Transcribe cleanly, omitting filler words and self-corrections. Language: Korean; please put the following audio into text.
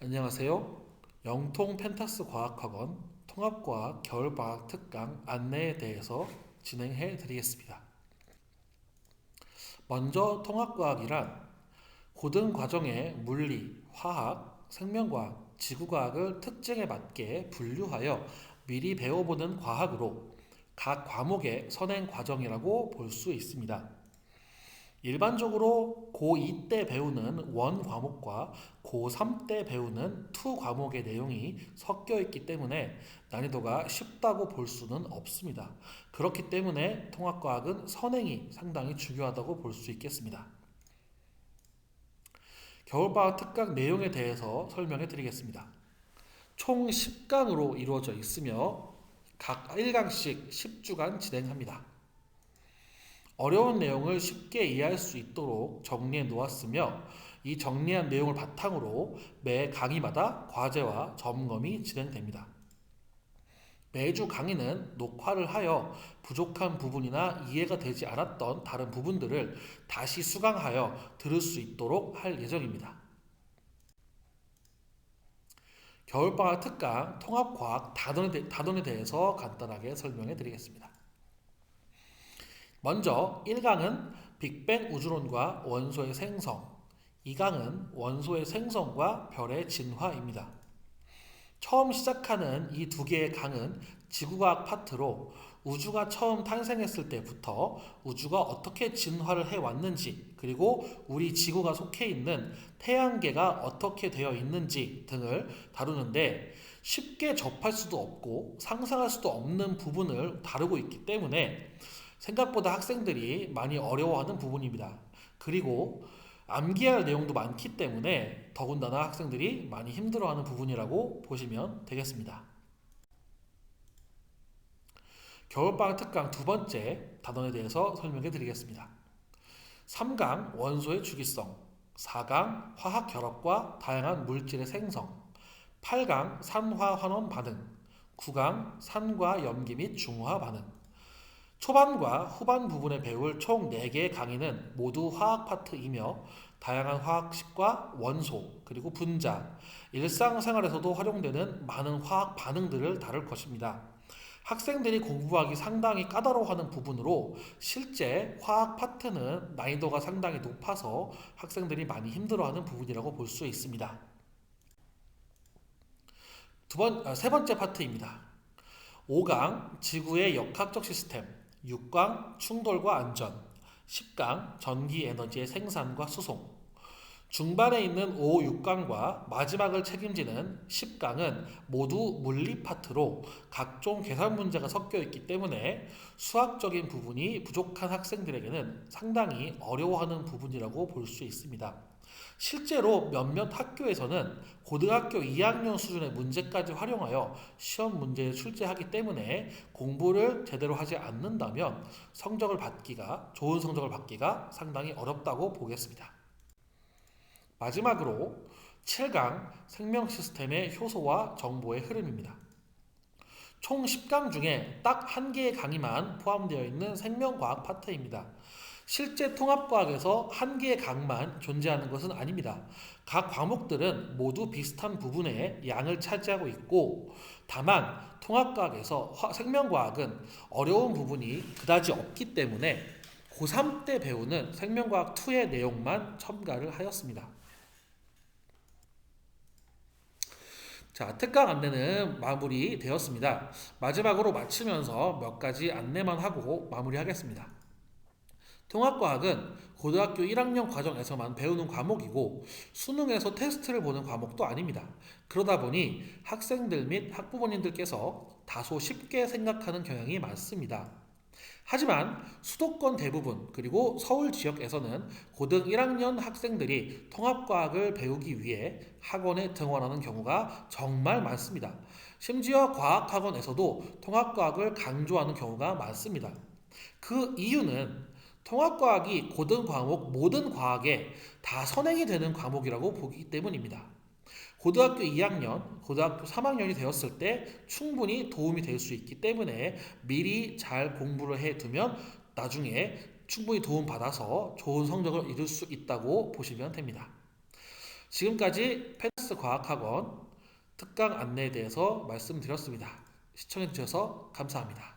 안녕하세요. 영통 펜타스 과학학원 통합과학 겨울방학 특강 안내에 대해서 진행해 드리겠습니다. 먼저 통합과학이란 고등과정의 물리, 화학, 생명과학, 지구과학을 특징에 맞게 분류하여 미리 배워보는 과학으로 각 과목의 선행 과정이라고 볼 수 있습니다. 일반적으로 고2 때 배우는 원 과목과 고3 때 배우는 투 과목의 내용이 섞여 있기 때문에 난이도가 쉽다고 볼 수는 없습니다. 그렇기 때문에 통합과학은 선행이 상당히 중요하다고 볼 수 있겠습니다. 겨울방학 특강 내용에 대해서 설명해 드리겠습니다. 총 10강으로 이루어져 있으며 각 1강씩 10주간 진행합니다. 어려운 내용을 쉽게 이해할 수 있도록 정리해 놓았으며 이 정리한 내용을 바탕으로 매 강의마다 과제와 점검이 진행됩니다. 매주 강의는 녹화를 하여 부족한 부분이나 이해가 되지 않았던 다른 부분들을 다시 수강하여 들을 수 있도록 할 예정입니다. 겨울방학 특강 통합과학 단원에 대해서 간단하게 설명해 드리겠습니다. 먼저 1강은 빅뱅 우주론과 원소의 생성, 2강은 원소의 생성과 별의 진화입니다. 처음 시작하는 이 두 개의 강은 지구과학 파트로 우주가 처음 탄생했을 때부터 우주가 어떻게 진화를 해왔는지, 그리고 우리 지구가 속해 있는 태양계가 어떻게 되어 있는지 등을 다루는데 쉽게 접할 수도 없고 상상할 수도 없는 부분을 다루고 있기 때문에 생각보다 학생들이 많이 어려워하는 부분입니다. 그리고 암기할 내용도 많기 때문에 더군다나 학생들이 많이 힘들어하는 부분이라고 보시면 되겠습니다. 겨울방학 특강 두 번째 단원에 대해서 설명해 드리겠습니다. 3강 원소의 주기성, 4강 화학 결합과 다양한 물질의 생성, 8강 산화환원 반응, 9강 산과 염기 및 중화 반응. 초반과 후반 부분에 배울 총 4개의 강의는 모두 화학 파트이며 다양한 화학식과 원소, 그리고 분자, 일상생활에서도 활용되는 많은 화학 반응들을 다룰 것입니다. 학생들이 공부하기 상당히 까다로워하는 부분으로 실제 화학 파트는 난이도가 상당히 높아서 학생들이 많이 힘들어하는 부분이라고 볼 수 있습니다. 세 번째 파트입니다. 5강 지구의 역학적 시스템, 6강 충돌과 안전, 10강 전기 에너지의 생산과 수송. 중반에 있는 5, 6강과 마지막을 책임지는 10강은 모두 물리 파트로 각종 계산 문제가 섞여 있기 때문에 수학적인 부분이 부족한 학생들에게는 상당히 어려워하는 부분이라고 볼 수 있습니다. 실제로 몇몇 학교에서는 고등학교 2학년 수준의 문제까지 활용하여 시험 문제에 출제하기 때문에 공부를 제대로 하지 않는다면 좋은 성적을 받기가 상당히 어렵다고 보겠습니다. 마지막으로 7강 생명 시스템의 효소와 정보의 흐름입니다. 총 10강 중에 딱 한 개의 강의만 포함되어 있는 생명과학 파트입니다. 실제 통합과학에서 한 개의 강만 존재하는 것은 아닙니다. 각 과목들은 모두 비슷한 부분의 양을 차지하고 있고 다만 통합과학에서 생명과학은 어려운 부분이 그다지 없기 때문에 고3 때 배우는 생명과학 2의 내용만 첨가를 하였습니다. 자, 특강 안내는 마무리되었습니다. 마지막으로 마치면서 몇 가지 안내만 하고 마무리하겠습니다. 통합과학은 고등학교 1학년 과정에서만 배우는 과목이고 수능에서 테스트를 보는 과목도 아닙니다. 그러다 보니 학생들 및 학부모님들께서 다소 쉽게 생각하는 경향이 많습니다. 하지만 수도권 대부분 그리고 서울 지역에서는 고등 1학년 학생들이 통합과학을 배우기 위해 학원에 등원하는 경우가 정말 많습니다. 심지어 과학학원에서도 통합과학을 강조하는 경우가 많습니다. 그 이유는 통합과학이 고등 과목 모든 과학에 다 선행이 되는 과목이라고 보기 때문입니다. 고등학교 2학년, 고등학교 3학년이 되었을 때 충분히 도움이 될 수 있기 때문에 미리 잘 공부를 해두면 나중에 충분히 도움받아서 좋은 성적을 이룰 수 있다고 보시면 됩니다. 지금까지 페더스 과학학원 특강 안내에 대해서 말씀드렸습니다. 시청해주셔서 감사합니다.